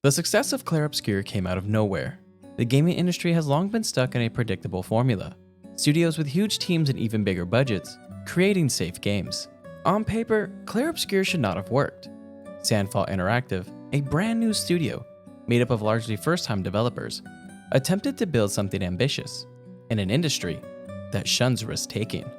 The success of Clair Obscur came out of nowhere. The gaming industry has long been stuck in a predictable formula. Studios with huge teams and even bigger budgets, creating safe games. On paper, Clair Obscur should not have worked. Sandfall INteractive, a brand new studio, made up of largely first-time developers, attempted to build something ambitious in an industry that shuns risk-taking.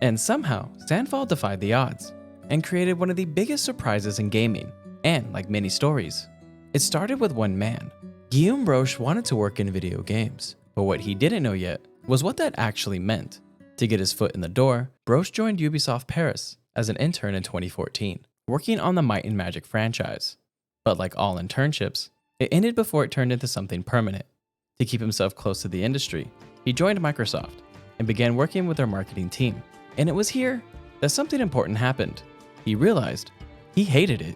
And somehow, Sandfall defied the odds and created one of the biggest surprises in gaming, and like many stories, it started with one man. Guillaume Broche wanted to work in video games, but what he didn't know yet was what that actually meant. To get his foot in the door, Broche joined Ubisoft PAris as an intern in 2014, working on the Might and Magic franchise. But like all internships, it ended before it turned into something permanent. To keep himself close to the industry, he joined Microsoft and began working with their marketing team. And it was here that something important happened. He realized he hated it.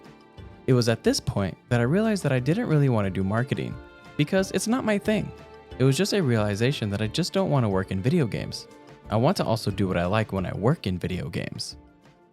It was at this point that I realized that I didn't really want to do marketing because it's not my thing. It was just a realization that I just don't want to work in video games. I want to also do what I like when I work in video games.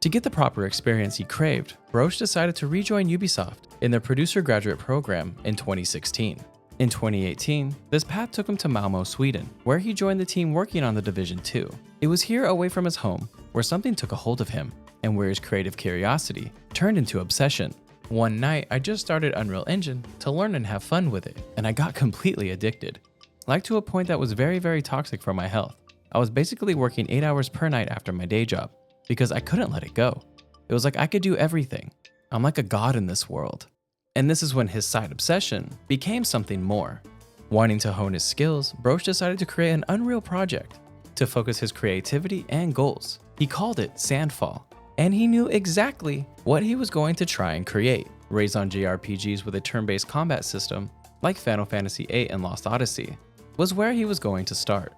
To get the proper experience he craved, Broche decided to rejoin Ubisoft in their producer graduate program in 2016. In 2018, this path took him to Malmö, Sweden, where he joined the team working on The Division 2. It was here away from his home where something took a hold of him and where his creative curiosity turned into obsession. One night, I just started Unreal Engine to learn and have fun with it, and I got completely addicted. Like to a point that was very, very toxic for my health. I was basically working 8 hours per night after my day job because I couldn't let it go. It was like I could do everything. I'm like a god in this world. And this is when his side obsession became something more. Wanting to hone his skills, Broche decided to create an Unreal project to focus his creativity and goals. He called it Sandfall, and he knew exactly what he was going to try and create. Raison JRPGs with a turn-based combat system, like Final Fantasy VIII and Lost Odyssey, was where he was going to start.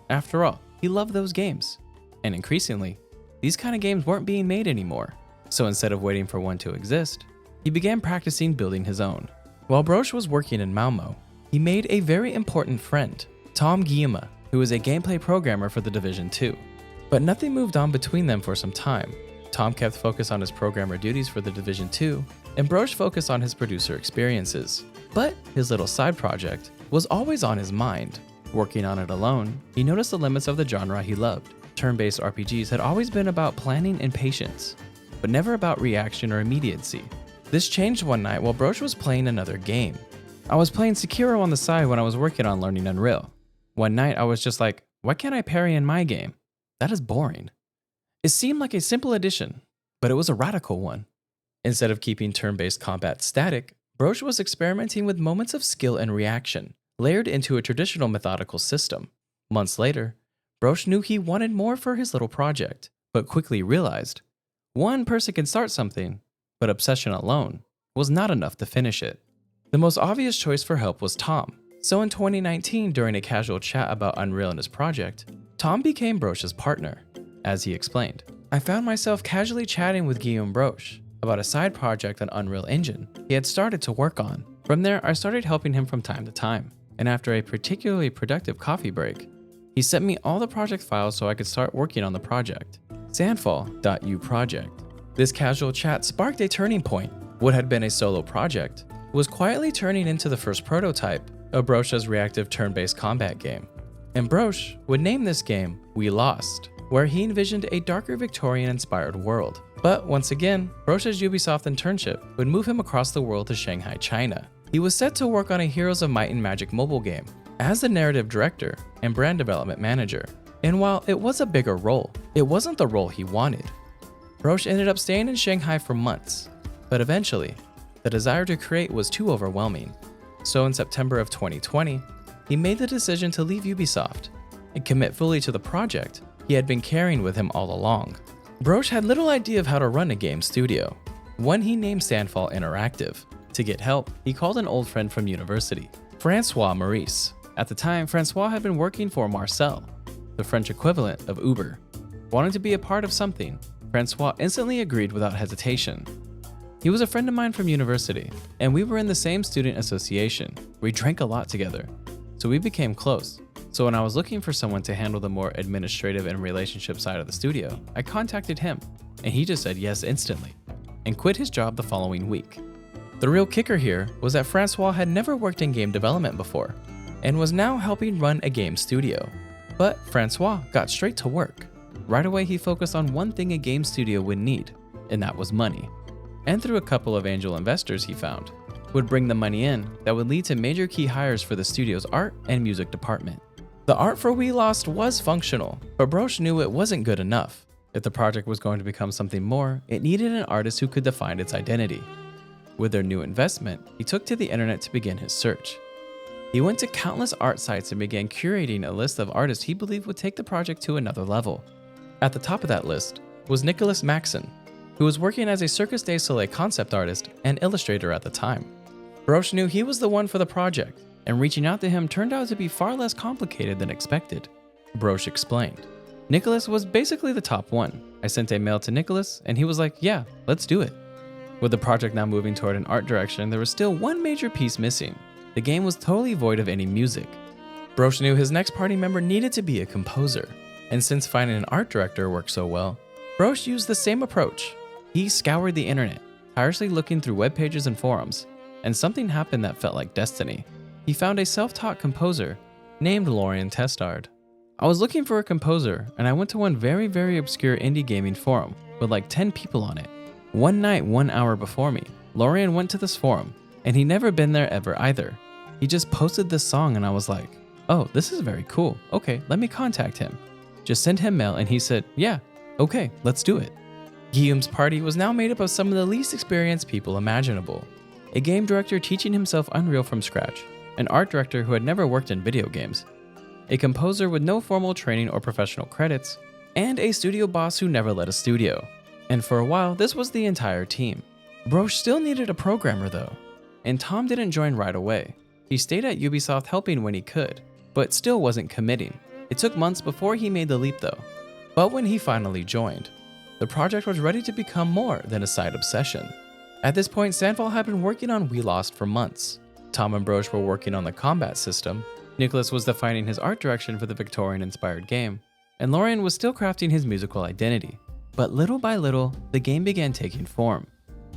After all, he loved those games, and increasingly, these kind of games weren't being made anymore. So instead of waiting for one to exist, he began practicing building his own. While Broche was working in Malmö, he made a very important friend, Tom Guillaume, who was a gameplay programmer for The Division 2. But nothing moved on between them for some time. Tom kept focus on his programmer duties for The Division 2, and Broche focused on his producer experiences. But his little side project was always on his mind. Working on it alone, he noticed the limits of the genre he loved. Turn-based RPGs had always been about planning and patience, but never about reaction or immediacy. This changed one night while Broche was playing another game. I was playing Sekiro on the side when I was working on learning Unreal. One night I was just like, why can't I parry in my game? That is boring. It seemed like a simple addition, but it was a radical one. Instead of keeping turn-based combat static, Broche was experimenting with moments of skill and reaction, layered into a traditional methodical system. Months later, Broche knew he wanted more for his little project, but quickly realized one person can start something, but obsession alone was not enough to finish it. The most obvious choice for help was Tom. So in 2019, during a casual chat about Unreal and his project, Tom became Broche's partner. As he explained, I found myself casually chatting with Guillaume Broche about a side project on Unreal Engine he had started to work on. From there, I started helping him from time to time, and after a particularly productive coffee break, he sent me all the project files so I could start working on the project, Sandfall.u project. This casual chat sparked a turning point. What had been a solo project was quietly turning into the first prototype of Broche's reactive turn-based combat game. And Broche would name this game We Lost, where he envisioned a darker Victorian-inspired world. But once again, Broche's Ubisoft internship would move him across the world to Shanghai, China. He was set to work on a Heroes of Might and Magic mobile game as the narrative director and brand development manager. And while it was a bigger role, it wasn't the role he wanted. Broche ended up staying in Shanghai for months, but eventually, the desire to create was too overwhelming. So in September of 2020, he made the decision to leave Ubisoft and commit fully to the project he had been carrying with him all along. Broche had little idea of how to run a game studio, one he named Sandfall INteractive. To get help, he called an old friend from university, Francois Maurice. At the time, Francois had been working for Marcel, the French equivalent of Uber. Wanting to be a part of something, Francois instantly agreed without hesitation. He was a friend of mine from university, and we were in the same student association. We drank a lot together, so we became close. So when I was looking for someone to handle the more administrative and relationship side of the studio, I contacted him, and he just said yes instantly, and quit his job the following week. The real kicker here was that Francois had never worked in game development before, and was now helping run a game studio. But Francois got straight to work. Right away he focused on one thing a game studio would need, and that was money. And through a couple of angel investors he found, would bring the money in that would lead to major key hires for the studio's art and music department. The art for We Lost was functional, but Broch knew it wasn't good enough. If the project was going to become something more, it needed an artist who could define its identity. With their new investment, he took to the internet to begin his search. He went to countless art sites and began curating a list of artists he believed would take the project to another level. At the top of that list was Nicolas Maxon, who was working as a Cirque du Soleil concept artist and illustrator at the time. Broch knew he was the one for the project, and reaching out to him turned out to be far less complicated than expected. Broch explained. Nicolas was basically the top one. I sent a mail to Nicolas, and he was like, yeah, let's do it. With the project now moving toward an art direction, there was still one major piece missing. The game was totally void of any music. Broch knew his next party member needed to be a composer, and since finding an art director worked so well, Broch used the same approach. He scoured the internet, tirelessly looking through web pages and forums, and something happened that felt like destiny. He found a self-taught composer named Laurent Testard. I was looking for a composer, and I went to one very obscure indie gaming forum with like 10 people on it. One night, 1 hour before me, Laurent went to this forum, and he'd never been there ever either. He just posted this song, and I was like, oh, this is very cool. Okay, let me contact him. Just sent him mail, and he said, yeah, okay, let's do it. Guillaume's party was now made up of some of the least experienced people imaginable. A game director teaching himself Unreal from scratch, an art director who had never worked in video games, a composer with no formal training or professional credits, and a studio boss who never led a studio. And for a while, this was the entire team. Broch still needed a programmer though, and Tom didn't join right away. He stayed at Ubisoft helping when he could, but still wasn't committing. It took months before he made the leap though. But when he finally joined, the project was ready to become more than a side obsession. At this point, Sandfall had been working on We Lost for months. Tom and Broch were working on the combat system, Nicolas was defining his art direction for the Victorian-inspired game, and Laurent was still crafting his musical identity. But little by little, the game began taking form.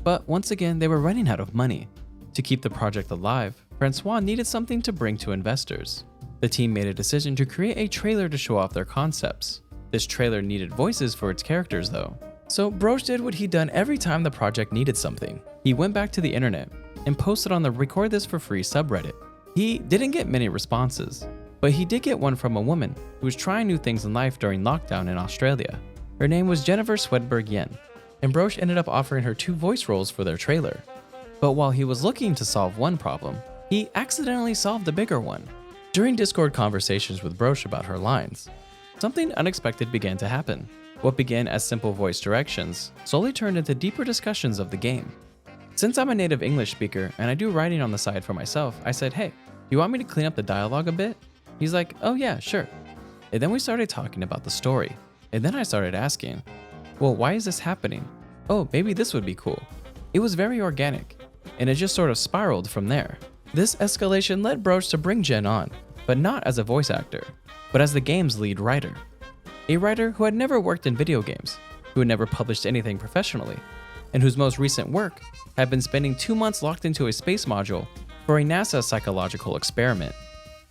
But once again, they were running out of money. To keep the project alive, Francois needed something to bring to investors. The team made a decision to create a trailer to show off their concepts. This trailer needed voices for its characters though. So Broch did what he'd done every time the project needed something. He went back to the internet and posted on the Record This for Free subreddit. He didn't get many responses, but he did get one from a woman who was trying new things in life during lockdown in Australia. Her name was Jennifer Swedberg Yen, and Broch ended up offering her 2 voice roles for their trailer. But while he was looking to solve one problem, he accidentally solved a bigger one. During Discord conversations with Broch about her lines, something unexpected began to happen. What began as simple voice directions slowly turned into deeper discussions of the game. Since I'm a native English speaker and I do writing on the side for myself, I said, hey, do you want me to clean up the dialogue a bit? He's like, oh yeah, sure. And then we started talking about the story. And then I started asking, well, why is this happening? Oh, maybe this would be cool. It was very organic, and it just sort of spiraled from there. This escalation led Broch to bring Jen on, but not as a voice actor, but as the game's lead writer. A writer who had never worked in video games, who had never published anything professionally, and whose most recent work had been spending 2 months locked into a space module for a NASA psychological experiment.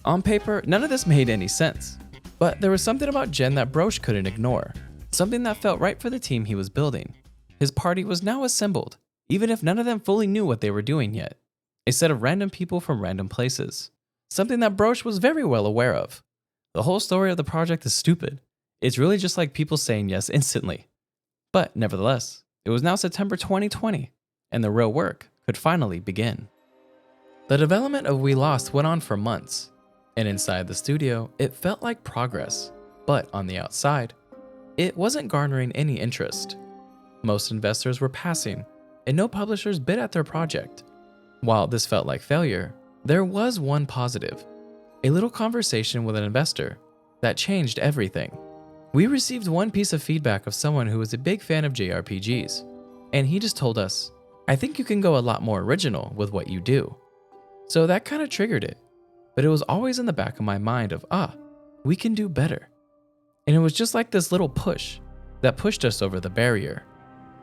On paper, none of this made any sense, but there was something about Jen that Broch couldn't ignore, something that felt right for the team he was building. His party was now assembled, even if none of them fully knew what they were doing yet. A set of random people from random places, something that Broch was very well aware of. The whole story of the project is stupid. It's really just like people saying yes instantly. But nevertheless, it was now September 2020, and the real work could finally begin. The development of We Lost went on for months, and inside the studio, it felt like progress, but on the outside, it wasn't garnering any interest. Most investors were passing, and no publishers bid at their project. While this felt like failure, there was one positive, a little conversation with an investor that changed everything. We received one piece of feedback of someone who was a big fan of JRPGs, and he just told us, I think you can go a lot more original with what you do. So that kind of triggered it, but it was always in the back of my mind of, we can do better. And it was just like this little push that pushed us over the barrier.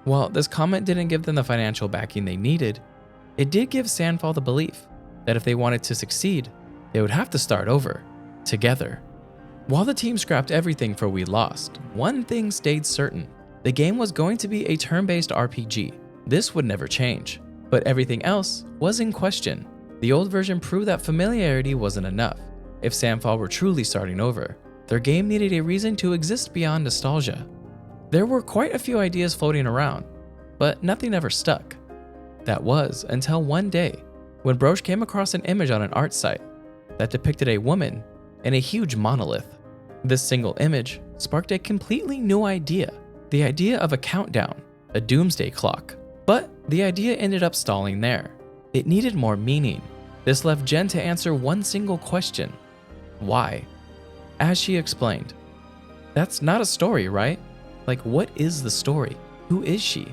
While this comment didn't give them the financial backing they needed, it did give Sandfall the belief that if they wanted to succeed, they would have to start over, together. While the team scrapped everything for We Lost, one thing stayed certain. The game was going to be a turn-based RPG. This would never change. But everything else was in question. The old version proved that familiarity wasn't enough. If Sandfall were truly starting over, their game needed a reason to exist beyond nostalgia. There were quite a few ideas floating around, but nothing ever stuck. That was until one day, when Broach came across an image on an art site that depicted a woman and a huge monolith. This single image sparked a completely new idea, the idea of a countdown, a doomsday clock. But the idea ended up stalling there. It needed more meaning. This left Jen to answer one single question: why? As she explained, that's not a story, right? Like, what is the story? Who is she?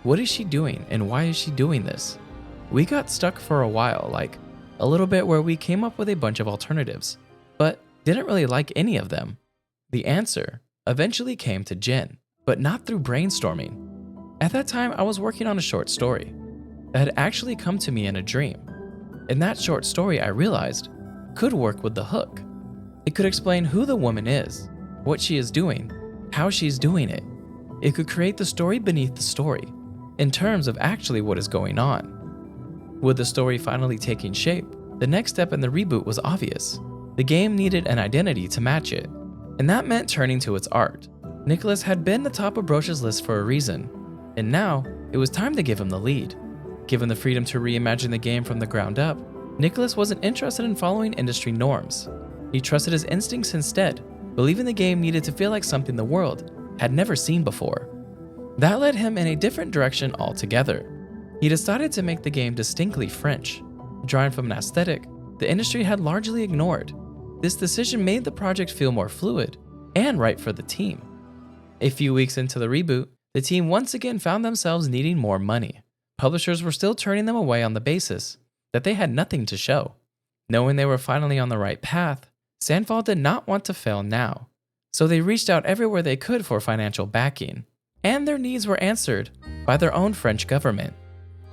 What is she doing, and why is she doing this? We got stuck for a while, like a little bit, where we came up with a bunch of alternatives, but didn't really like any of them. The answer eventually came to Jen, but not through brainstorming. At that time, I was working on a short story that had actually come to me in a dream. In that short story, I realized could work with the hook. It could explain who the woman is, what she is doing, how she's doing it. It could create the story beneath the story, in terms of actually what is going on. With the story finally taking shape, the next step in the reboot was obvious. The game needed an identity to match it, and that meant turning to its art. Nicholas had been the top of Broach's list for a reason, and now it was time to give him the lead. Given the freedom to reimagine the game from the ground up, Nicholas wasn't interested in following industry norms. He trusted his instincts instead, believing the game needed to feel like something the world had never seen before. That led him in a different direction altogether. He decided to make the game distinctly French, drawing from an aesthetic the industry had largely ignored. This decision made the project feel more fluid and right for the team. A few weeks into the reboot, the team once again found themselves needing more money. Publishers were still turning them away on the basis that they had nothing to show. Knowing they were finally on the right path, Sandfall did not want to fail now, so they reached out everywhere they could for financial backing, and their needs were answered by their own French government.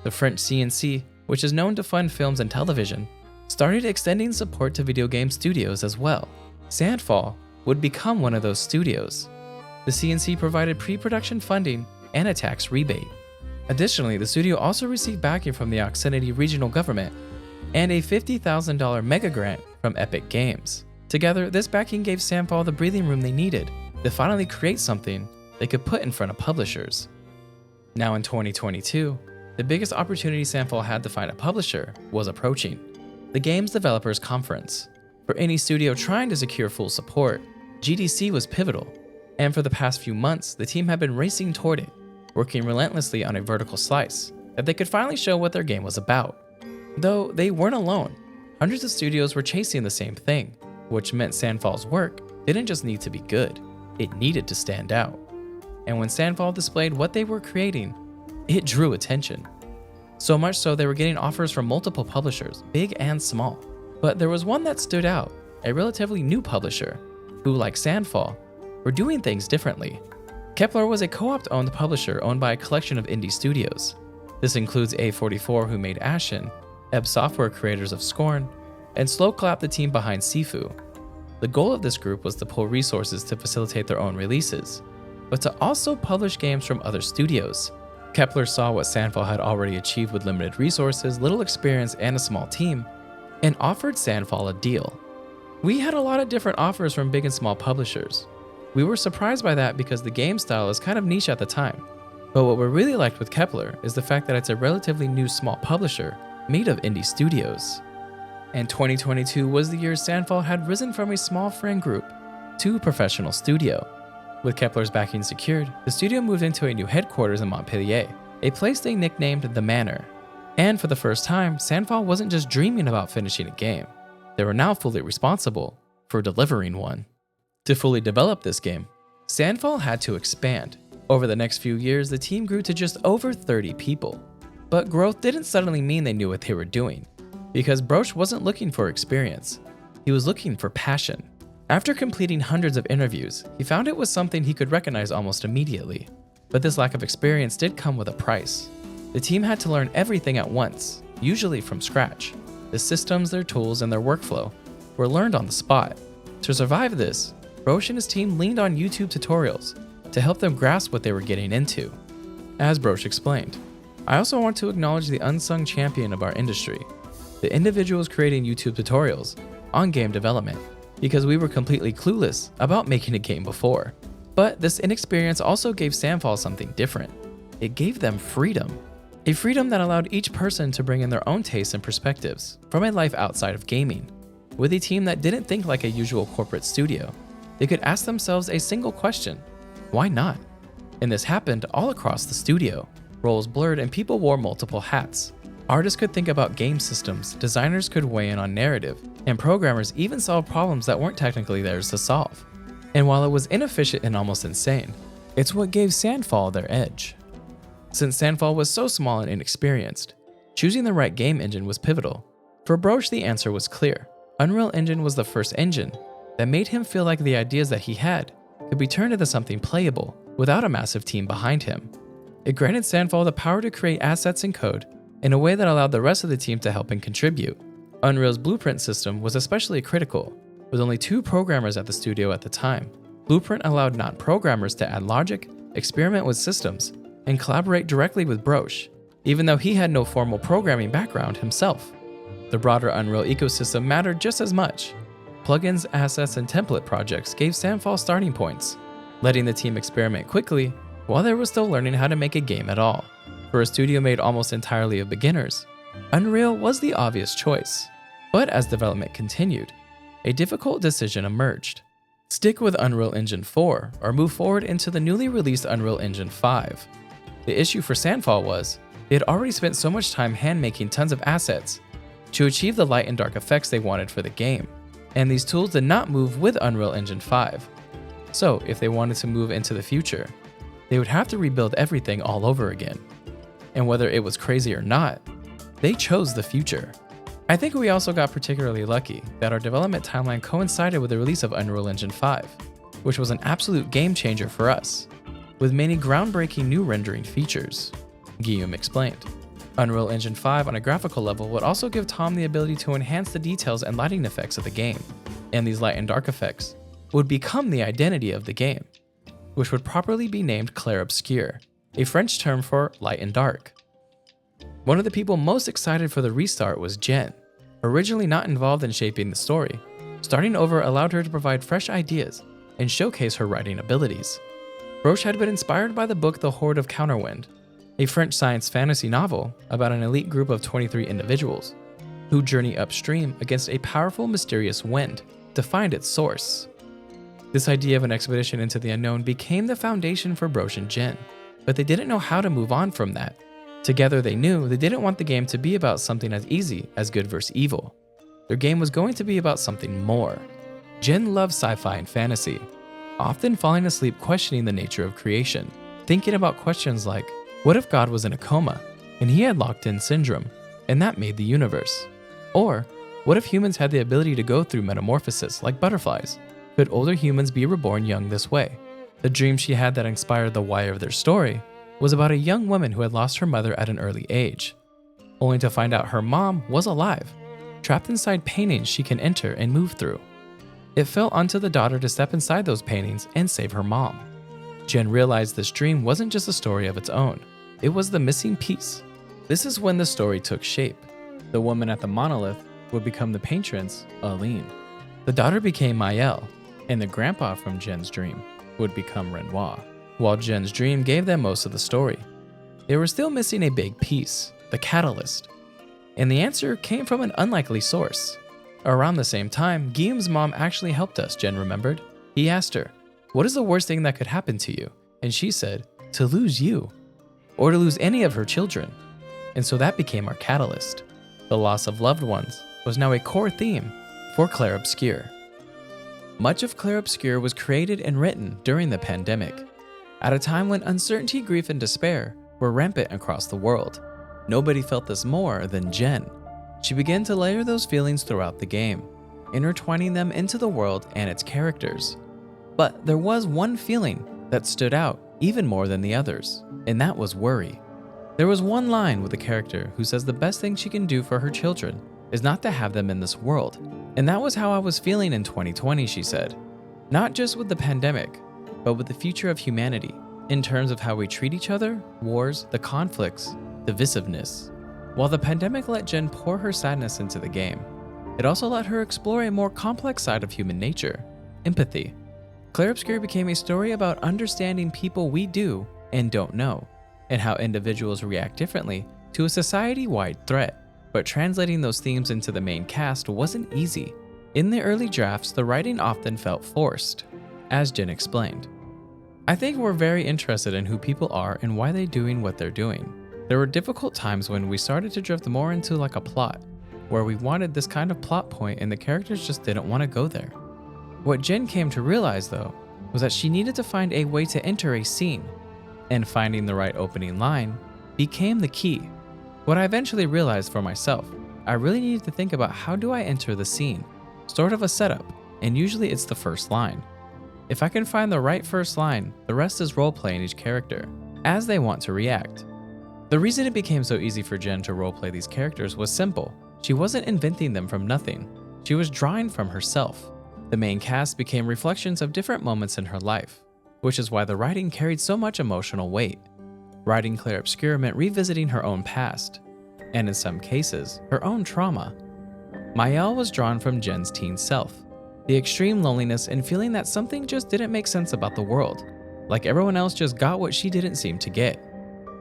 The French CNC, which is known to fund films and television, started extending support to video game studios as well. Sandfall would become one of those studios. The CNC provided pre-production funding and a tax rebate. Additionally, the studio also received backing from the Oxenity regional government and a $50,000 mega grant from Epic Games. Together, this backing gave Sandfall the breathing room they needed to finally create something they could put in front of publishers. Now in 2022, the biggest opportunity Sandfall had to find a publisher was approaching: the Games Developers Conference. For any studio trying to secure full support, GDC was pivotal, and for the past few months, the team had been racing toward it, working relentlessly on a vertical slice that they could finally show what their game was about. Though they weren't alone, hundreds of studios were chasing the same thing, which meant Sandfall's work didn't just need to be good, it needed to stand out. And when Sandfall displayed what they were creating, it drew attention. So much so they were getting offers from multiple publishers, big and small. But there was one that stood out, a relatively new publisher, who, like Sandfall, were doing things differently. Kepler was a co-op owned publisher owned by a collection of indie studios. This includes A44, who made Ashen, Ebb Software, creators of Scorn, and Slowclap, the team behind Sifu. The goal of this group was to pull resources to facilitate their own releases, but to also publish games from other studios. Kepler saw what Sandfall had already achieved with limited resources, little experience, and a small team, and offered Sandfall a deal. We had a lot of different offers from big and small publishers. We were surprised by that because the game style is kind of niche at the time. But what we really liked with Kepler is the fact that it's a relatively new small publisher made of indie studios. And 2022 was the year Sandfall had risen from a small friend group to a professional studio. With Kepler's backing secured, the studio moved into a new headquarters in Montpellier, a place they nicknamed The Manor. And for the first time, Sandfall wasn't just dreaming about finishing a game. They were now fully responsible for delivering one. To fully develop this game, Sandfall had to expand. Over the next few years, the team grew to just over 30 people. But growth didn't suddenly mean they knew what they were doing, because Broach wasn't looking for experience. He was looking for passion. After completing hundreds of interviews, he found it was something he could recognize almost immediately. But this lack of experience did come with a price. The team had to learn everything at once, usually from scratch. The systems, their tools, and their workflow were learned on the spot. To survive this, Brosh and his team leaned on YouTube tutorials to help them grasp what they were getting into. As Brosh explained, I also want to acknowledge the unsung champion of our industry, the individuals creating YouTube tutorials on game development, because we were completely clueless about making a game before. But this inexperience also gave Sandfall something different. It gave them freedom. A freedom that allowed each person to bring in their own tastes and perspectives from a life outside of gaming. With a team that didn't think like a usual corporate studio, they could ask themselves a single question: why not? And this happened all across the studio. Roles blurred and people wore multiple hats. Artists could think about game systems, designers could weigh in on narrative, and programmers even solved problems that weren't technically theirs to solve. And while it was inefficient and almost insane, it's what gave Sandfall their edge. Since Sandfall was so small and inexperienced, choosing the right game engine was pivotal. For Brosh, the answer was clear. Unreal Engine was the first engine that made him feel like the ideas that he had could be turned into something playable without a massive team behind him. It granted Sandfall the power to create assets and code in a way that allowed the rest of the team to help and contribute. Unreal's blueprint system was especially critical, with only 2 programmers at the studio at the time. Blueprint allowed non-programmers to add logic, experiment with systems, and collaborate directly with Brosh, even though he had no formal programming background himself. The broader Unreal ecosystem mattered just as much. Plugins, assets, and template projects gave Sandfall starting points, letting the team experiment quickly while they were still learning how to make a game at all. For a studio made almost entirely of beginners, Unreal was the obvious choice. But as development continued, a difficult decision emerged. Stick with Unreal Engine 4 or move forward into the newly released Unreal Engine 5. The issue for Sandfall was they had already spent so much time hand-making tons of assets to achieve the light and dark effects they wanted for the game, and these tools did not move with Unreal Engine 5. So if they wanted to move into the future, they would have to rebuild everything all over again. And whether it was crazy or not, they chose the future. I think we also got particularly lucky that our development timeline coincided with the release of Unreal Engine 5, which was an absolute game changer for us, with many groundbreaking new rendering features, Guillaume explained. Unreal Engine 5 on a graphical level would also give Tom the ability to enhance the details and lighting effects of the game, and these light and dark effects would become the identity of the game, which would properly be named Clair Obscur, a French term for light and dark. One of the people most excited for the restart was Jen. Originally not involved in shaping the story, starting over allowed her to provide fresh ideas and showcase her writing abilities. Brosh had been inspired by the book The Horde of Counterwind, a French science fantasy novel about an elite group of 23 individuals who journey upstream against a powerful, mysterious wind to find its source. This idea of an expedition into the unknown became the foundation for Brosh and Jen, but they didn't know how to move on from that. Together they knew they didn't want the game to be about something as easy as good versus evil. Their game was going to be about something more. Jen loved sci-fi and fantasy, often falling asleep questioning the nature of creation, thinking about questions like, what if God was in a coma and he had locked-in syndrome and that made the universe? Or, what if humans had the ability to go through metamorphosis like butterflies? Could older humans be reborn young this way? The dream she had that inspired the why of their story was about a young woman who had lost her mother at an early age, only to find out her mom was alive, trapped inside paintings she can enter and move through. It fell onto the daughter to step inside those paintings and save her mom. Jen realized this dream wasn't just a story of its own, it was the missing piece. This is when the story took shape. The woman at the monolith would become the patrons, Aline. The daughter became Maëlle, and the grandpa from Jen's dream would become Renoir. While Jen's dream gave them most of the story, they were still missing a big piece, the catalyst. And the answer came from an unlikely source. Around the same time, Guillaume's mom actually helped us, Jen remembered. He asked her, what is the worst thing that could happen to you? And she said, to lose you, or to lose any of her children. And so that became our catalyst. The loss of loved ones was now a core theme for Clair Obscur. Much of Clair Obscur was created and written during the pandemic, at a time when uncertainty, grief, and despair were rampant across the world. Nobody felt this more than Jen. She began to layer those feelings throughout the game, intertwining them into the world and its characters. But there was one feeling that stood out even more than the others, and that was worry. There was one line with a character who says the best thing she can do for her children is not to have them in this world. And that was how I was feeling in 2020, she said. Not just with the pandemic, but with the future of humanity, in terms of how we treat each other, wars, the conflicts, divisiveness. While the pandemic let Jen pour her sadness into the game, it also let her explore a more complex side of human nature, empathy. Clair Obscur became a story about understanding people we do and don't know, and how individuals react differently to a society-wide threat. But translating those themes into the main cast wasn't easy. In the early drafts, the writing often felt forced, as Jen explained. I think we're very interested in who people are and why they're doing what they're doing. There were difficult times when we started to drift more into like a plot, where we wanted this kind of plot point and the characters just didn't want to go there. What Jen came to realize though, was that she needed to find a way to enter a scene, and finding the right opening line became the key. What I eventually realized for myself, I really needed to think about how do I enter the scene, sort of a setup, and usually it's the first line. If I can find the right first line, the rest is roleplaying each character, as they want to react. The reason it became so easy for Jen to roleplay these characters was simple. She wasn't inventing them from nothing, she was drawing from herself. The main cast became reflections of different moments in her life, which is why the writing carried so much emotional weight. Writing Clair Obscur meant revisiting her own past, and in some cases, her own trauma. Mael was drawn from Jen's teen self, the extreme loneliness and feeling that something just didn't make sense about the world, like everyone else just got what she didn't seem to get.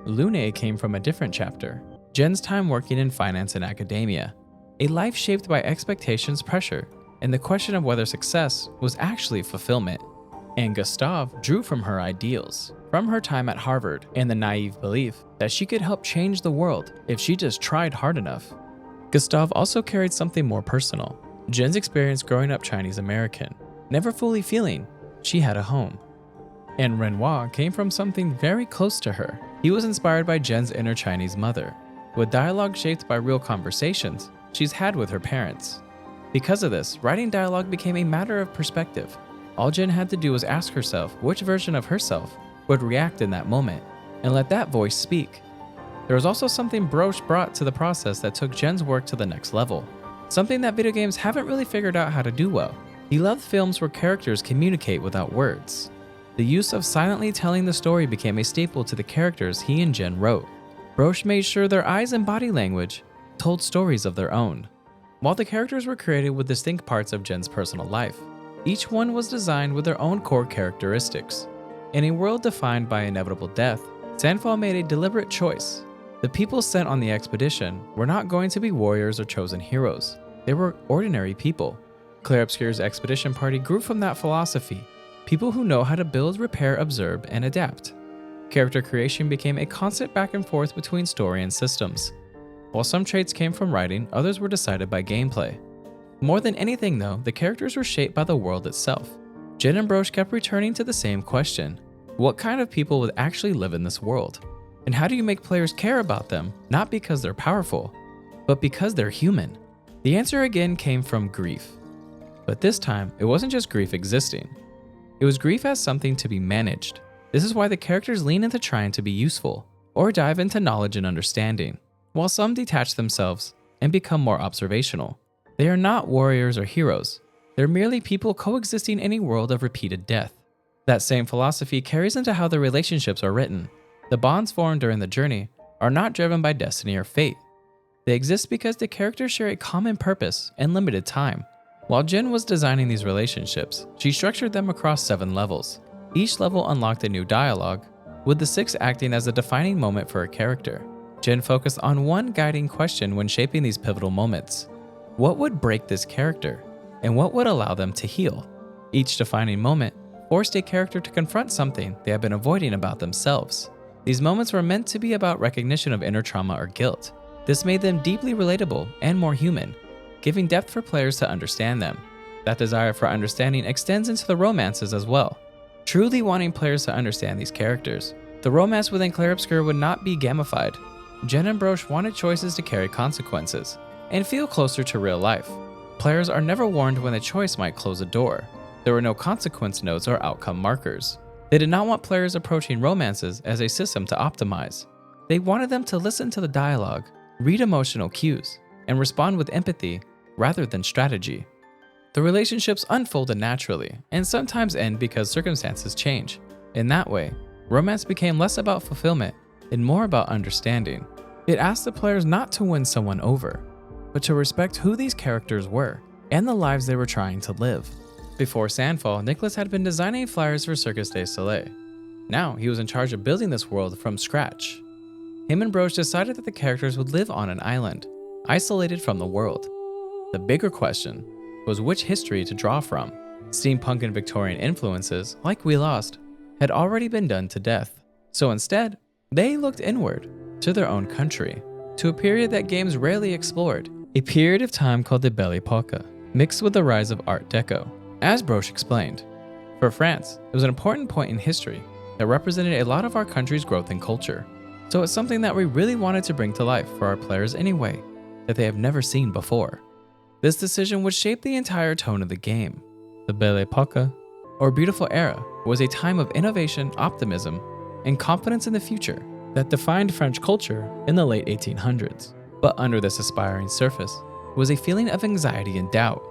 Lune came from a different chapter, Jen's time working in finance and academia, a life shaped by expectations, pressure, and the question of whether success was actually fulfillment. And Gustave drew from her ideals, from her time at Harvard and the naive belief that she could help change the world if she just tried hard enough. Gustave also carried something more personal, Jen's experience growing up Chinese American, never fully feeling she had a home. And Renoir came from something very close to her. He was inspired by Jen's inner Chinese mother, with dialogue shaped by real conversations she's had with her parents. Because of this, writing dialogue became a matter of perspective. All Jen had to do was ask herself which version of herself would react in that moment, and let that voice speak. There was also something Broche brought to the process that took Jen's work to the next level, something that video games haven't really figured out how to do well. He loved films where characters communicate without words. The use of silently telling the story became a staple to the characters he and Jen wrote. Broche made sure their eyes and body language told stories of their own. While the characters were created with distinct parts of Jen's personal life, each one was designed with their own core characteristics. In a world defined by inevitable death, Sandfall made a deliberate choice. The people sent on the expedition were not going to be warriors or chosen heroes. They were ordinary people. Clair Obscur's expedition party grew from that philosophy. People who know how to build, repair, observe, and adapt. Character creation became a constant back and forth between story and systems. While some traits came from writing, others were decided by gameplay. More than anything though, the characters were shaped by the world itself. Jen and Broche kept returning to the same question. What kind of people would actually live in this world? And how do you make players care about them, not because they're powerful, but because they're human? The answer again came from grief. But this time, it wasn't just grief existing. It was grief as something to be managed. This is why the characters lean into trying to be useful, or dive into knowledge and understanding, while some detach themselves and become more observational. They are not warriors or heroes. They're merely people coexisting in a world of repeated death. That same philosophy carries into how the relationships are written. The bonds formed during the journey are not driven by destiny or fate. They exist because the characters share a common purpose and limited time. While Jen was designing these relationships, she structured them across 7 levels. Each level unlocked a new dialogue, with the 6 acting as a defining moment for a character. Jen focused on one guiding question when shaping these pivotal moments. What would break this character, and what would allow them to heal? Each defining moment forced a character to confront something they had been avoiding about themselves. These moments were meant to be about recognition of inner trauma or guilt. This made them deeply relatable and more human, giving depth for players to understand them. That desire for understanding extends into the romances as well, truly wanting players to understand these characters. The romance within Clair Obscur would not be gamified. Jen and Broche wanted choices to carry consequences and feel closer to real life. Players are never warned when a choice might close a door. There were no consequence notes or outcome markers. They did not want players approaching romances as a system to optimize. They wanted them to listen to the dialogue, read emotional cues, and respond with empathy rather than strategy. The relationships unfolded naturally and sometimes end because circumstances change. In that way, romance became less about fulfillment and more about understanding. It asked the players not to win someone over, but to respect who these characters were and the lives they were trying to live. Before Sandfall, Nicholas had been designing flyers for Cirque du Soleil. Now he was in charge of building this world from scratch. Him and Broach decided that the characters would live on an island, isolated from the world. The bigger question was which history to draw from. Steampunk and Victorian influences, like We Lost, had already been done to death. So instead, they looked inward, to their own country, to a period that games rarely explored, a period of time called the Belle Époque, mixed with the rise of Art Deco. As Broach explained, for France, it was an important point in history that represented a lot of our country's growth and culture. So it's something that we really wanted to bring to life for our players in a way that they have never seen before. This decision would shape the entire tone of the game. The Belle Époque, or Beautiful Era, was a time of innovation, optimism, and confidence in the future that defined French culture in the late 1800s. But under this aspiring surface was a feeling of anxiety and doubt.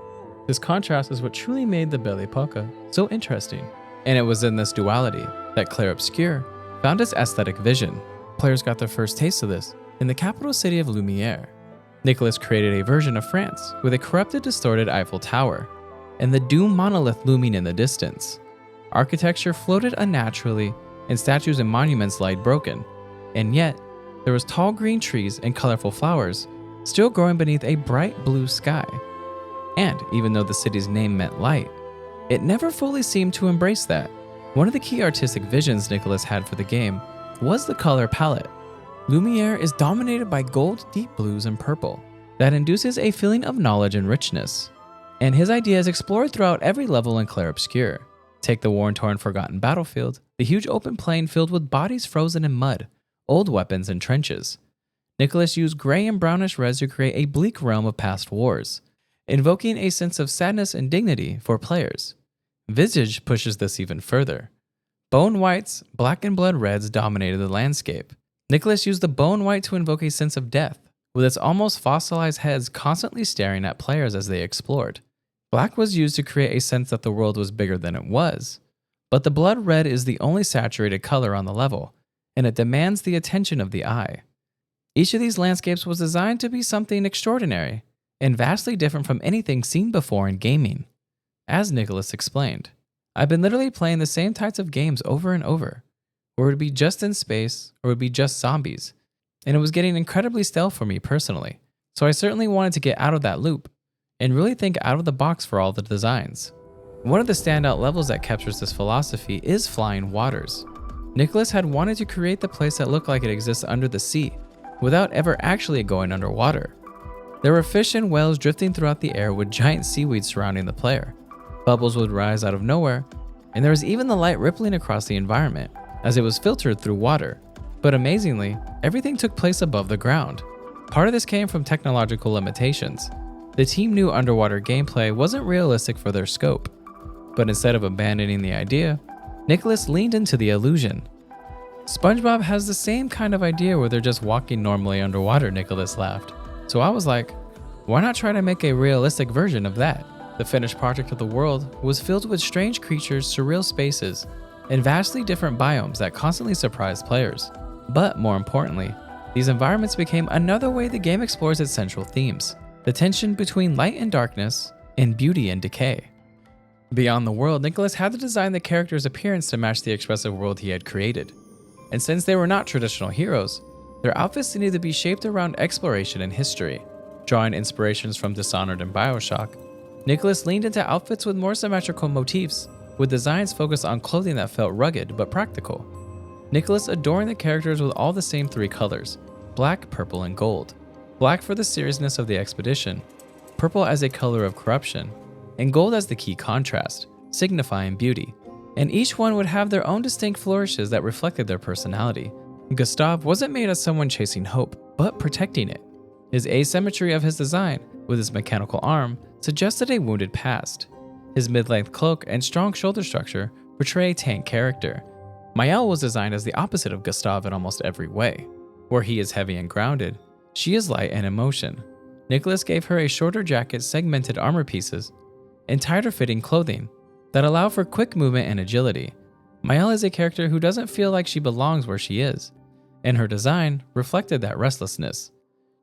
This contrast is what truly made the Belle Époque so interesting. And it was in this duality that Clair Obscur found its aesthetic vision. Players got their first taste of this in the capital city of Lumiere. Nicholas created a version of France with a corrupted, distorted Eiffel Tower and the doomed monolith looming in the distance. Architecture floated unnaturally and statues and monuments lied broken, and yet there was tall green trees and colorful flowers still growing beneath a bright blue sky. And even though the city's name meant light, it never fully seemed to embrace that. One of the key artistic visions Nicholas had for the game was the color palette. Lumiere is dominated by gold, deep blues, and purple that induces a feeling of knowledge and richness. And his ideas explored throughout every level in Clair Obscur. Take the worn-torn forgotten battlefield, the huge open plain filled with bodies frozen in mud, old weapons, and trenches. Nicholas used gray and brownish res to create a bleak realm of past wars, invoking a sense of sadness and dignity for players. Visage pushes this even further. Bone whites, black and blood reds dominated the landscape. Nicholas used the bone white to invoke a sense of death, with its almost fossilized heads constantly staring at players as they explored. Black was used to create a sense that the world was bigger than it was, but the blood red is the only saturated color on the level, and it demands the attention of the eye. Each of these landscapes was designed to be something extraordinary, and vastly different from anything seen before in gaming. As Nicholas explained, I've been literally playing the same types of games over and over, where it would be just in space or it would be just zombies, and it was getting incredibly stale for me personally, so I certainly wanted to get out of that loop and really think out of the box for all the designs. One of the standout levels that captures this philosophy is Flying Waters. Nicholas had wanted to create the place that looked like it exists under the sea, without ever actually going underwater. There were fish and whales drifting throughout the air with giant seaweed surrounding the player. Bubbles would rise out of nowhere, and there was even the light rippling across the environment as it was filtered through water. But amazingly, everything took place above the ground. Part of this came from technological limitations. The team knew underwater gameplay wasn't realistic for their scope, but instead of abandoning the idea, Nicholas leaned into the illusion. SpongeBob has the same kind of idea where they're just walking normally underwater, Nicholas laughed. So I was like, why not try to make a realistic version of that? The finished project of the world was filled with strange creatures, surreal spaces, and vastly different biomes that constantly surprised players. But more importantly, these environments became another way the game explores its central themes, the tension between light and darkness, and beauty and decay. Beyond the world, Nicholas had to design the character's appearance to match the expressive world he had created. And since they were not traditional heroes, their outfits needed to be shaped around exploration and history. Drawing inspirations from Dishonored and BioShock, Nicholas leaned into outfits with more symmetrical motifs, with designs focused on clothing that felt rugged but practical. Nicholas adorned the characters with all the same three colors: black, purple, and gold. Black for the seriousness of the expedition, purple as a color of corruption, and gold as the key contrast, signifying beauty. And each one would have their own distinct flourishes that reflected their personality. Gustav wasn't made as someone chasing hope, but protecting it. His asymmetry of his design, with his mechanical arm, suggested a wounded past. His mid-length cloak and strong shoulder structure portray a tank character. Mael was designed as the opposite of Gustav in almost every way. Where he is heavy and grounded, she is light and in motion. Nicholas gave her a shorter jacket, segmented armor pieces, and tighter fitting clothing that allow for quick movement and agility. Mael is a character who doesn't feel like she belongs where she is, and her design reflected that restlessness.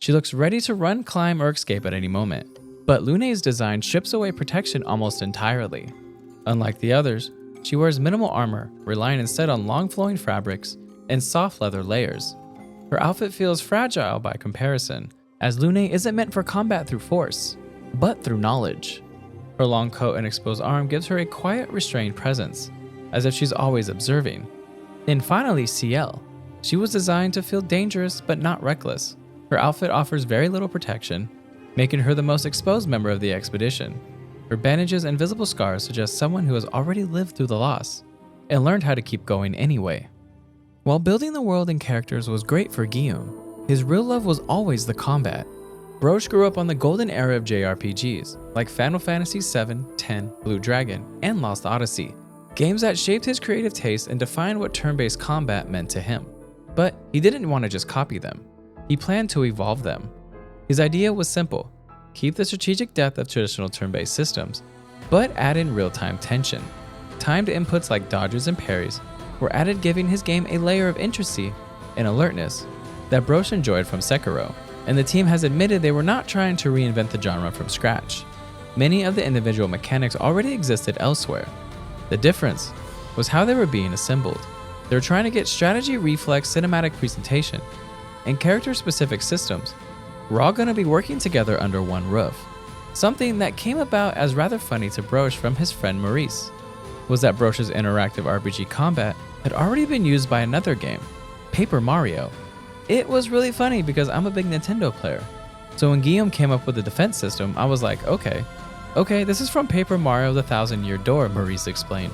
She looks ready to run, climb, or escape at any moment. But Lune's design strips away protection almost entirely. Unlike the others, she wears minimal armor, relying instead on long flowing fabrics and soft leather layers. Her outfit feels fragile by comparison, as Lune isn't meant for combat through force, but through knowledge. Her long coat and exposed arm gives her a quiet, restrained presence, as if she's always observing. And finally, CL. She was designed to feel dangerous but not reckless. Her outfit offers very little protection, making her the most exposed member of the expedition. Her bandages and visible scars suggest someone who has already lived through the loss and learned how to keep going anyway. While building the world and characters was great for Guillaume, his real love was always the combat. Broche grew up on the golden era of JRPGs, like Final Fantasy VII, X, Blue Dragon, and Lost Odyssey, games that shaped his creative taste and defined what turn-based combat meant to him. But he didn't want to just copy them. He planned to evolve them. His idea was simple: keep the strategic depth of traditional turn-based systems, but add in real-time tension. Timed inputs like dodges and parries were added, giving his game a layer of intricacy and alertness that Broche enjoyed from Sekiro, and the team has admitted they were not trying to reinvent the genre from scratch. Many of the individual mechanics already existed elsewhere. The difference was how they were being assembled. They were trying to get strategy, reflex, cinematic presentation, and character-specific systems were all going to be working together under one roof. Something that came about as rather funny to Broche from his friend Maurice was that Broche's interactive RPG combat had already been used by another game, Paper Mario. It was really funny because I'm a big Nintendo player. So when Guillaume came up with the defense system, I was like, okay, this is from Paper Mario the Thousand Year Door, Maurice explained.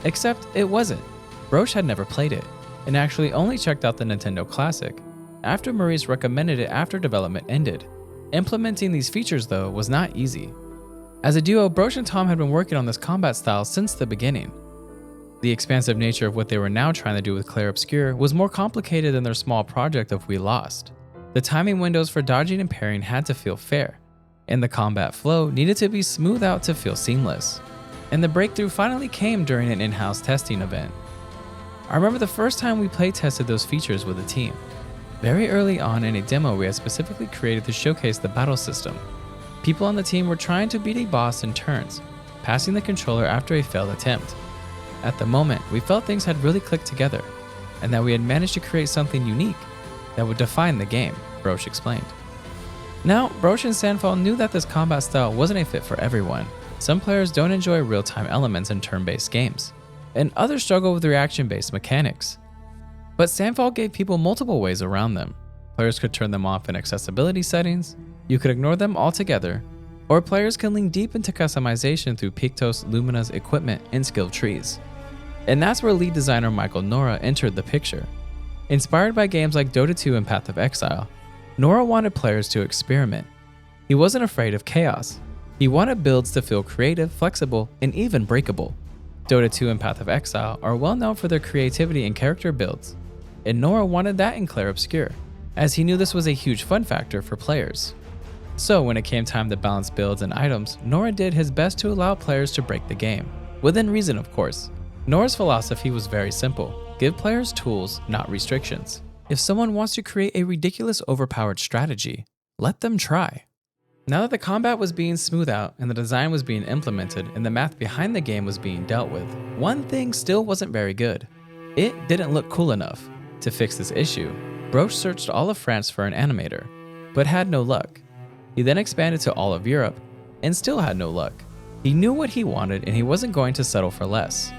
Except it wasn't. Broche had never played it, and actually only checked out the Nintendo Classic after Maurice recommended it after development ended. Implementing these features, though, was not easy. As a duo, Broche and Tom had been working on this combat style since the beginning. The expansive nature of what they were now trying to do with Clair Obscur was more complicated than their small project of We Lost. The timing windows for dodging and parrying had to feel fair, and the combat flow needed to be smoothed out to feel seamless. And the breakthrough finally came during an in-house testing event. I remember the first time we play tested those features with the team. Very early on in a demo we had specifically created to showcase the battle system. People on the team were trying to beat a boss in turns, passing the controller after a failed attempt. At the moment, we felt things had really clicked together, and that we had managed to create something unique that would define the game, Broche explained. Now, Broche and Sandfall knew that this combat style wasn't a fit for everyone. Some players don't enjoy real-time elements in turn-based games, and others struggle with reaction-based mechanics. But Sandfall gave people multiple ways around them. Players could turn them off in accessibility settings, you could ignore them altogether, or players can lean deep into customization through Pictos, Lumina's equipment, and skill trees. And that's where lead designer Michael Nora entered the picture. Inspired by games like Dota 2 and Path of Exile, Nora wanted players to experiment. He wasn't afraid of chaos. He wanted builds to feel creative, flexible, and even breakable. Dota 2 and Path of Exile are well known for their creativity and character builds, and Nora wanted that in Clair Obscur, as he knew this was a huge fun factor for players. So when it came time to balance builds and items, Nora did his best to allow players to break the game. Within reason, of course. Nora's philosophy was very simple: give players tools, not restrictions. If someone wants to create a ridiculous overpowered strategy, let them try. Now that the combat was being smoothed out and the design was being implemented and the math behind the game was being dealt with, one thing still wasn't very good. It didn't look cool enough. To fix this issue, Broche searched all of France for an animator, but had no luck. He then expanded to all of Europe and still had no luck. He knew what he wanted and he wasn't going to settle for less.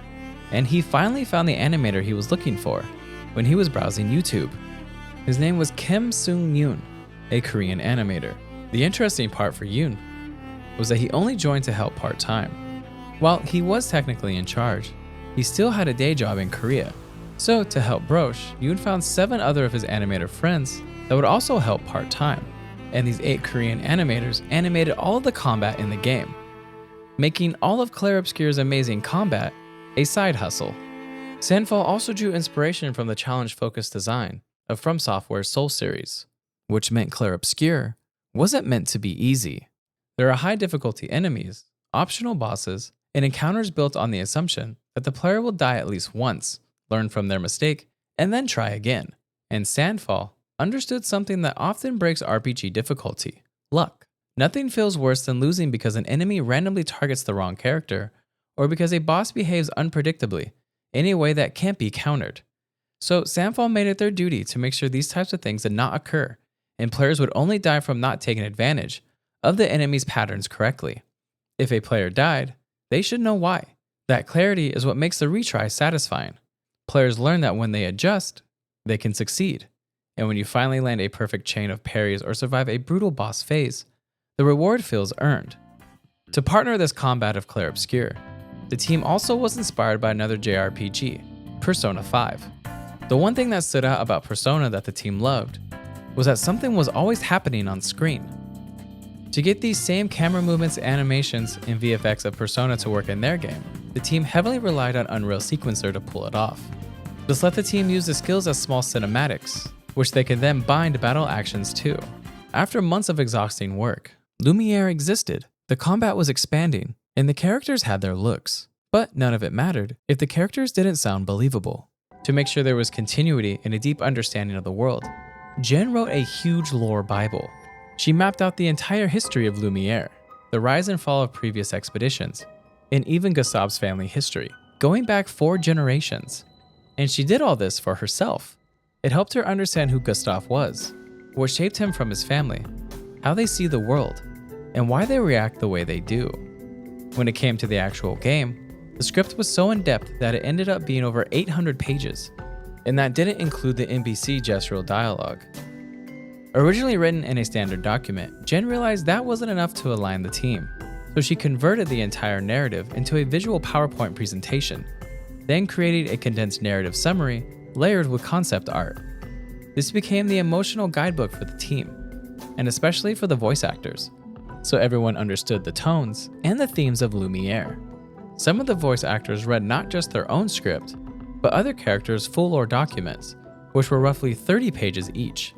And he finally found the animator he was looking for when he was browsing YouTube. His name was Kim Sung-yoon, a Korean animator. The interesting part for Yoon was that he only joined to help part-time. While he was technically in charge, he still had a day job in Korea. So to help Broche, Yoon found 7 other of his animator friends that would also help part-time. And these 8 Korean animators animated all of the combat in the game, making all of Clair Obscur's amazing combat a side hustle. Sandfall also drew inspiration from the challenge-focused design of From Software's Soul series, which meant Clair Obscur wasn't meant to be easy. There are high difficulty enemies, optional bosses, and encounters built on the assumption that the player will die at least once, learn from their mistake, and then try again. And Sandfall understood something that often breaks RPG difficulty: luck. Nothing feels worse than losing because an enemy randomly targets the wrong character, or because a boss behaves unpredictably in a way that can't be countered. So Sandfall made it their duty to make sure these types of things did not occur, and players would only die from not taking advantage of the enemy's patterns correctly. If a player died, they should know why. That clarity is what makes the retry satisfying. Players learn that when they adjust, they can succeed. And when you finally land a perfect chain of parries or survive a brutal boss phase, the reward feels earned. To partner this combat of Clair Obscur, the team also was inspired by another JRPG, Persona 5. The one thing that stood out about Persona that the team loved was that something was always happening on screen. To get these same camera movements, animations, and VFX of Persona to work in their game, the team heavily relied on Unreal Sequencer to pull it off. This let the team use the skills as small cinematics, which they could then bind battle actions to. After months of exhausting work, Lumiere existed, the combat was expanding, and the characters had their looks. But none of it mattered if the characters didn't sound believable. To make sure there was continuity and a deep understanding of the world, Jen wrote a huge lore Bible. She mapped out the entire history of Lumiere, the rise and fall of previous expeditions, and even Gustav's family history, going back 4 generations. And she did all this for herself. It helped her understand who Gustav was, what shaped him from his family, how they see the world, and why they react the way they do. When it came to the actual game, the script was so in-depth that it ended up being over 800 pages, and that didn't include the NPC gestural dialogue. Originally written in a standard document, Jen realized that wasn't enough to align the team, so she converted the entire narrative into a visual PowerPoint presentation, then created a condensed narrative summary layered with concept art. This became the emotional guidebook for the team, and especially for the voice actors, so everyone understood the tones and the themes of Lumiere. Some of the voice actors read not just their own script, but other characters' full lore documents, which were roughly 30 pages each.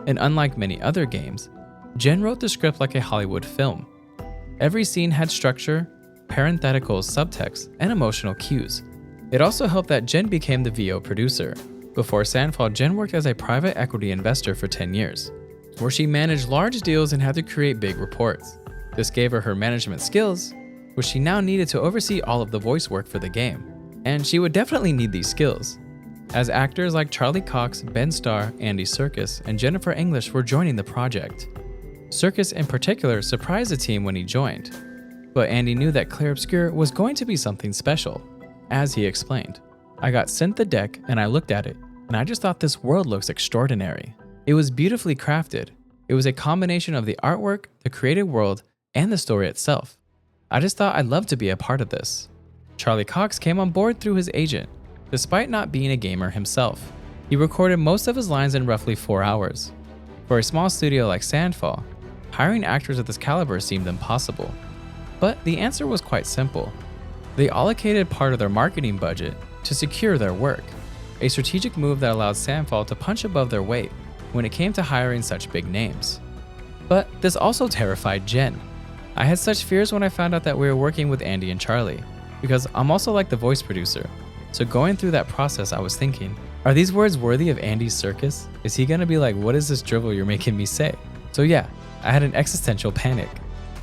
And unlike many other games, Jen wrote the script like a Hollywood film. Every scene had structure, parentheticals, subtext, and emotional cues. It also helped that Jen became the VO producer. Before Sandfall, Jen worked as a private equity investor for 10 years, where she managed large deals and had to create big reports. This gave her management skills, which she now needed to oversee all of the voice work for the game. And she would definitely need these skills, as actors like Charlie Cox, Ben Starr, Andy Serkis, and Jennifer English were joining the project. Serkis in particular surprised the team when he joined, but Andy knew that Clair Obscur was going to be something special. As he explained, "I got sent the deck and I looked at it, and I just thought this world looks extraordinary. It was beautifully crafted. It was a combination of the artwork, the created world, and the story itself. I just thought I'd love to be a part of this." Charlie Cox came on board through his agent, despite not being a gamer himself. He recorded most of his lines in roughly 4 hours. For a small studio like Sandfall, hiring actors of this caliber seemed impossible. But the answer was quite simple. They allocated part of their marketing budget to secure their work, a strategic move that allowed Sandfall to punch above their weight when it came to hiring such big names. But this also terrified Jen. "I had such fears when I found out that we were working with Andy and Charlie, because I'm also like the voice producer. So going through that process, I was thinking, are these words worthy of Andy Serkis? Is he gonna be like, what is this drivel you're making me say?" So yeah, I had an existential panic.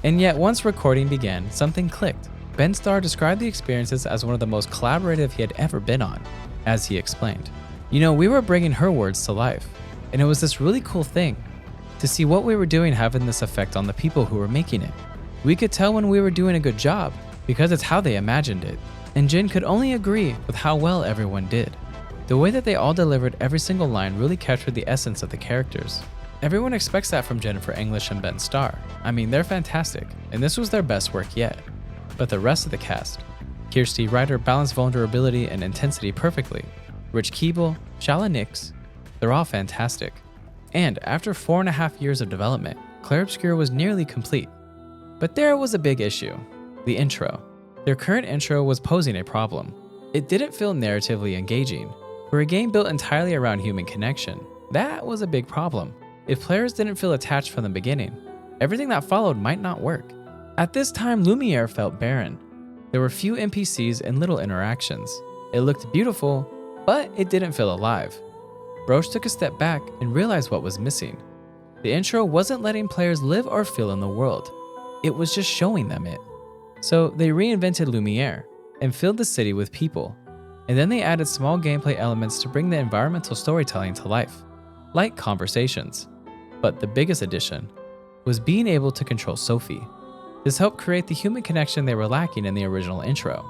And yet once recording began, something clicked. Ben Starr described the experiences as one of the most collaborative he had ever been on. As he explained, we were bringing her words to life, and it was this really cool thing to see what we were doing having this effect on the people who were making it. We could tell when we were doing a good job because it's how they imagined it. And Jen could only agree with how well everyone did. The way that they all delivered every single line really captured the essence of the characters. Everyone expects that from Jennifer English and Ben Starr. I mean, they're fantastic, and this was their best work yet. But the rest of the cast, Kirsty Ryder balanced vulnerability and intensity perfectly. Rich Keeble, Shala Nix, they're all fantastic. And after 4.5 years of development, Clair Obscur was nearly complete. But there was a big issue: the intro. Their current intro was posing a problem. It didn't feel narratively engaging. For a game built entirely around human connection, That was a big problem. If players didn't feel attached from the beginning, everything that followed might not work. At this time, Lumiere felt barren. There were few NPCs and little interactions. It looked beautiful, but it didn't feel alive. Broach took a step back and realized what was missing. The intro wasn't letting players live or feel in the world. It was just showing them it. So they reinvented Lumiere and filled the city with people. And then they added small gameplay elements to bring the environmental storytelling to life, like conversations. But the biggest addition was being able to control Sophie. This helped create the human connection they were lacking in the original intro.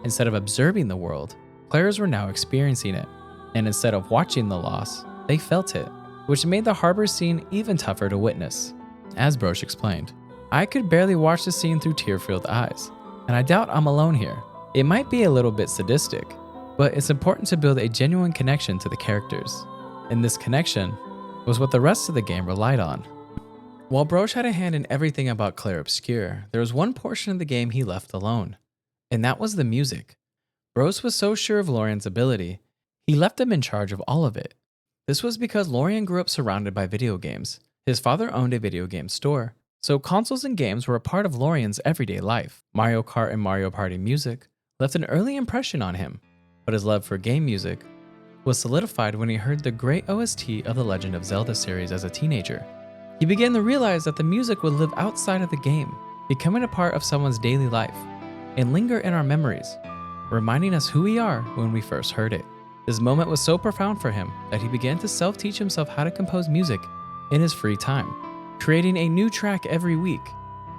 Instead of observing the world, players were now experiencing it. And instead of watching the loss, they felt it, which made the harbor scene even tougher to witness. As Broach explained, I could barely watch the scene through tear-filled eyes, and I doubt I'm alone here. It might be a little bit sadistic, but it's important to build a genuine connection to the characters. And this connection was what the rest of the game relied on. While Broach had a hand in everything about Clair Obscur, there was one portion of the game he left alone, and that was the music. Broach was so sure of Lorien's ability, he left him in charge of all of it. This was because Lorien grew up surrounded by video games. His father owned a video game store, so consoles and games were a part of Lorien's everyday life. Mario Kart and Mario Party music left an early impression on him, but his love for game music was solidified when he heard the great OST of the Legend of Zelda series as a teenager. He began to realize that the music would live outside of the game, becoming a part of someone's daily life, and linger in our memories, reminding us who we are when we first heard it. This moment was so profound for him that he began to self-teach himself how to compose music in his free time, creating a new track every week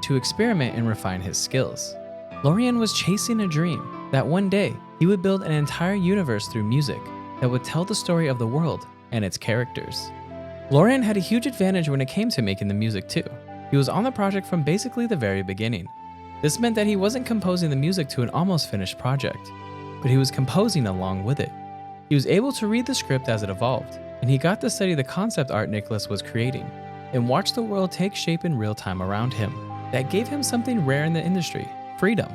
to experiment and refine his skills. Lorien was chasing a dream that one day he would build an entire universe through music that would tell the story of the world and its characters. Lorien had a huge advantage when it came to making the music too. He was on the project from basically the very beginning. This meant that he wasn't composing the music to an almost finished project, but he was composing along with it. He was able to read the script as it evolved, and he got to study the concept art Nicholas was creating and watch the world take shape in real time around him. That gave him something rare in the industry: freedom.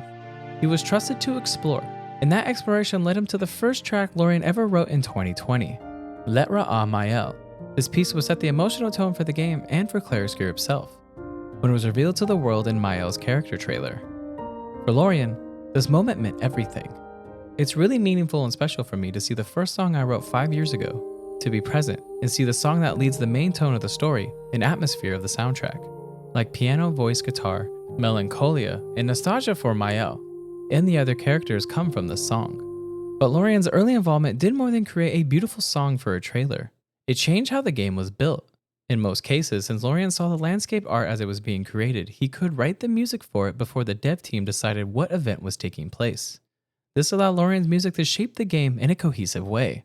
He was trusted to explore, and that exploration led him to the first track Lorien ever wrote in 2020, Letra A Mael. This piece would set the emotional tone for the game and for Clair Obscur himself, when it was revealed to the world in Mael's character trailer. For Lorien, this moment meant everything. It's really meaningful and special for me to see the first song I wrote 5 years ago, to be present and see the song that leads the main tone of the story and atmosphere of the soundtrack, like piano, voice, guitar, melancholia, and nostalgia for Mael, and the other characters come from this song. But Lorien's early involvement did more than create a beautiful song for a trailer. It changed how the game was built. In most cases, since Lorien saw the landscape art as it was being created, he could write the music for it before the dev team decided what event was taking place. This allowed Lorien's music to shape the game in a cohesive way.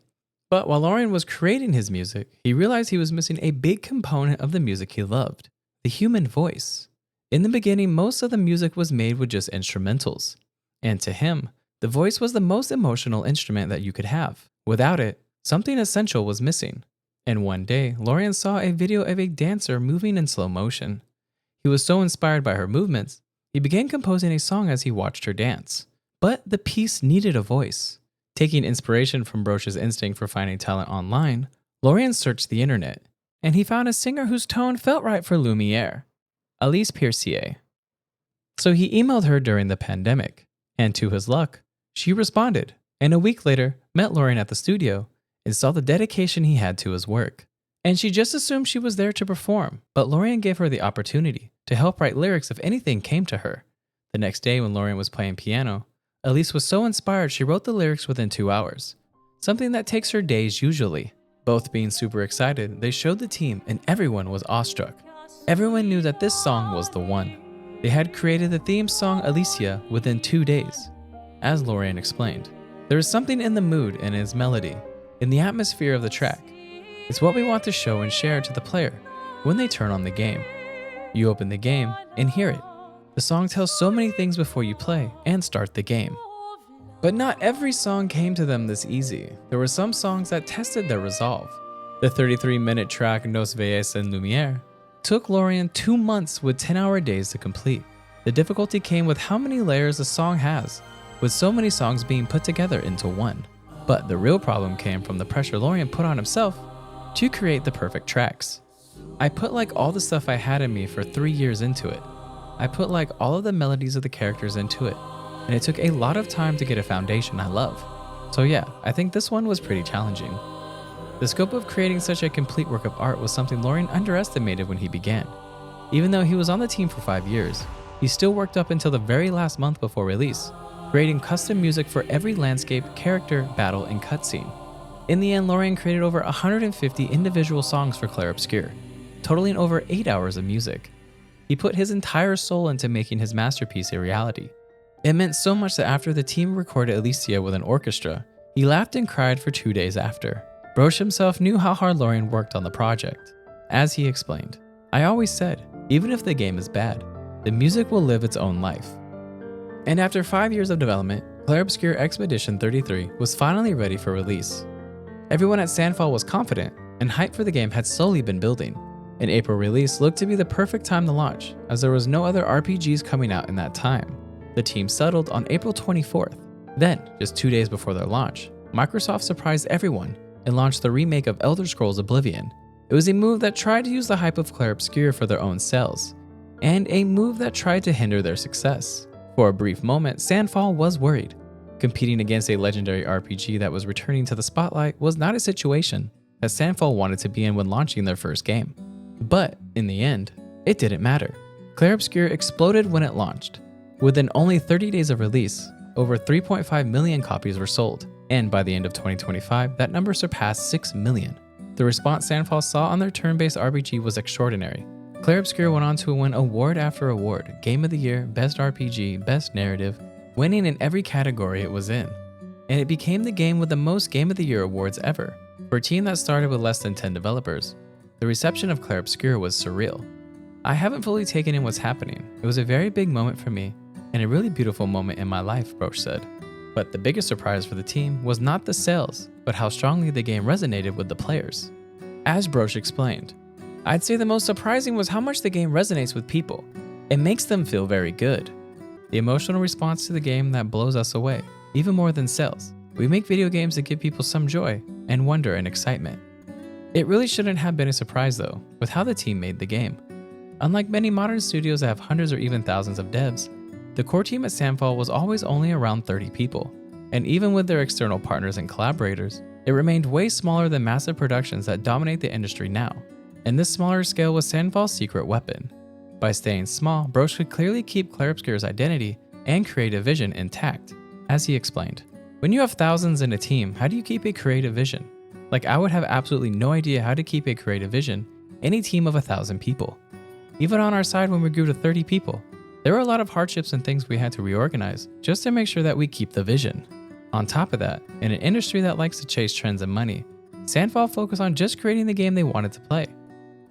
But while Lorien was creating his music, he realized he was missing a big component of the music he loved: the human voice. In the beginning, most of the music was made with just instrumentals. And to him, the voice was the most emotional instrument that you could have. Without it, something essential was missing. And one day, Lorien saw a video of a dancer moving in slow motion. He was so inspired by her movements, he began composing a song as he watched her dance. But the piece needed a voice. Taking inspiration from Broach's instinct for finding talent online, Lorien searched the internet, and he found a singer whose tone felt right for Lumiere, Alice Piercier. So he emailed her during the pandemic, and to his luck, she responded, and a week later met Lorien at the studio and saw the dedication he had to his work. And she just assumed she was there to perform, but Lorien gave her the opportunity to help write lyrics if anything came to her. The next day when Lorien was playing piano, Alice was so inspired she wrote the lyrics within 2 hours, something that takes her days usually. Both being super excited, they showed the team and everyone was awestruck. Everyone knew that this song was the one. They had created the theme song Alicia within 2 days. As Lorien explained, there is something in the mood and its melody, in the atmosphere of the track. It's what we want to show and share to the player when they turn on the game. You open the game and hear it. The song tells so many things before you play and start the game. But not every song came to them this easy. There were some songs that tested their resolve. The 33-minute track Nos Veilles en Lumière took Lorien 2 months with 10-hour days to complete. The difficulty came with how many layers a song has, with so many songs being put together into one. But the real problem came from the pressure Lorien put on himself to create the perfect tracks. I put like all the stuff I had in me for 3 years into it. I put like all of the melodies of the characters into it, and it took a lot of time to get a foundation I love. So yeah, I think this one was pretty challenging. The scope of creating such a complete work of art was something Lorien underestimated when he began. Even though he was on the team for 5 years, he still worked up until the very last month before release, creating custom music for every landscape, character, battle, and cutscene. In the end, Lorien created over 150 individual songs for Clair Obscur, totaling over 8 hours of music. He put his entire soul into making his masterpiece a reality. It meant so much that after the team recorded Elysia with an orchestra, he laughed and cried for 2 days after. Broch himself knew how hard Lorien worked on the project. As he explained, "I always said, even if the game is bad, the music will live its own life." And after 5 years of development, Clair Obscur Expedition 33 was finally ready for release. Everyone at Sandfall was confident, and hype for the game had slowly been building. An April release looked to be the perfect time to launch, as there was no other RPGs coming out in that time. The team settled on April 24th. Then, just 2 days before their launch, Microsoft surprised everyone and launched the remake of Elder Scrolls Oblivion. It was a move that tried to use the hype of Clair Obscur for their own sales, and a move that tried to hinder their success. For a brief moment, Sandfall was worried. Competing against a legendary RPG that was returning to the spotlight was not a situation that Sandfall wanted to be in when launching their first game. But, in the end, it didn't matter. Clair Obscur exploded when it launched. Within only 30 days of release, over 3.5 million copies were sold, and by the end of 2025, that number surpassed 6 million. The response Sandfall saw on their turn-based RPG was extraordinary. Clair Obscur went on to win award after award, Game of the Year, Best RPG, Best Narrative, winning in every category it was in. And it became the game with the most Game of the Year awards ever. For a team that started with less than 10 developers, the reception of Clair Obscur was surreal. I haven't fully taken in what's happening. It was a very big moment for me, and a really beautiful moment in my life, Broch said. But the biggest surprise for the team was not the sales, but how strongly the game resonated with the players. As Broch explained, "I'd say the most surprising was how much the game resonates with people. It makes them feel very good. The emotional response to the game that blows us away, even more than sales. We make video games that give people some joy and wonder and excitement." It really shouldn't have been a surprise though, with how the team made the game. Unlike many modern studios that have hundreds or even thousands of devs, the core team at Sandfall was always only around 30 people. And even with their external partners and collaborators, it remained way smaller than massive productions that dominate the industry now. And this smaller scale was Sandfall's secret weapon. By staying small, Broch could clearly keep Clair Obscur's identity and creative vision intact. As he explained, "When you have thousands in a team, how do you keep a creative vision? Like, I would have absolutely no idea how to keep a creative vision in a team of 1,000 people. Even on our side when we grew to 30 people, there were a lot of hardships and things we had to reorganize just to make sure that we keep the vision." On top of that, in an industry that likes to chase trends and money, Sandfall focused on just creating the game they wanted to play.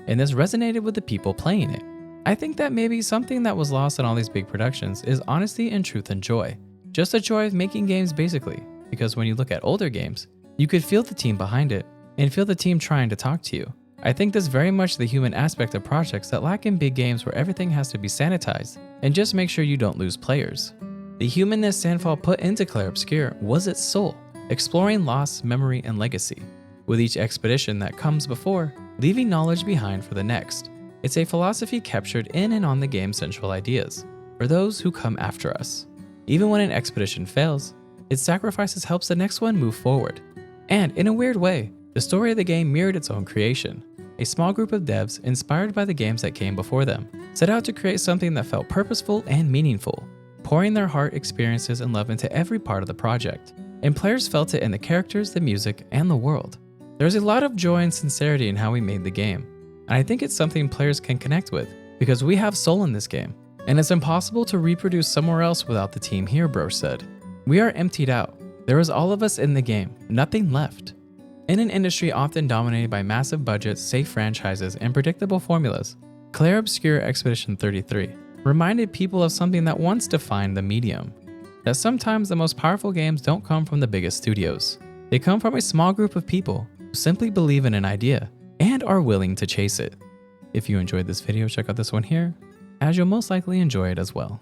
And this resonated with the people playing it. I think that maybe something that was lost in all these big productions is honesty and truth and joy. Just the joy of making games basically, because when you look at older games, you could feel the team behind it and feel the team trying to talk to you. I think this very much the human aspect of projects that lack in big games where everything has to be sanitized and just make sure you don't lose players. The humanness Sandfall put into Clair Obscur was its soul, exploring loss, memory, and legacy. With each expedition that comes before, leaving knowledge behind for the next. It's a philosophy captured in and on the game's central ideas, for those who come after us. Even when an expedition fails, its sacrifices helps the next one move forward. And in a weird way, the story of the game mirrored its own creation. A small group of devs, inspired by the games that came before them, set out to create something that felt purposeful and meaningful, pouring their heart, experiences, and love into every part of the project. And players felt it in the characters, the music, and the world. There's a lot of joy and sincerity in how we made the game, and I think it's something players can connect with, because we have soul in this game, and it's impossible to reproduce somewhere else without the team here, Broch said. "We are emptied out. There is all of us in the game, nothing left." In an industry often dominated by massive budgets, safe franchises, and predictable formulas, Clair Obscur Expedition 33 reminded people of something that once defined the medium. That sometimes the most powerful games don't come from the biggest studios. They come from a small group of people who simply believe in an idea and are willing to chase it. If you enjoyed this video, check out this one here, as you'll most likely enjoy it as well.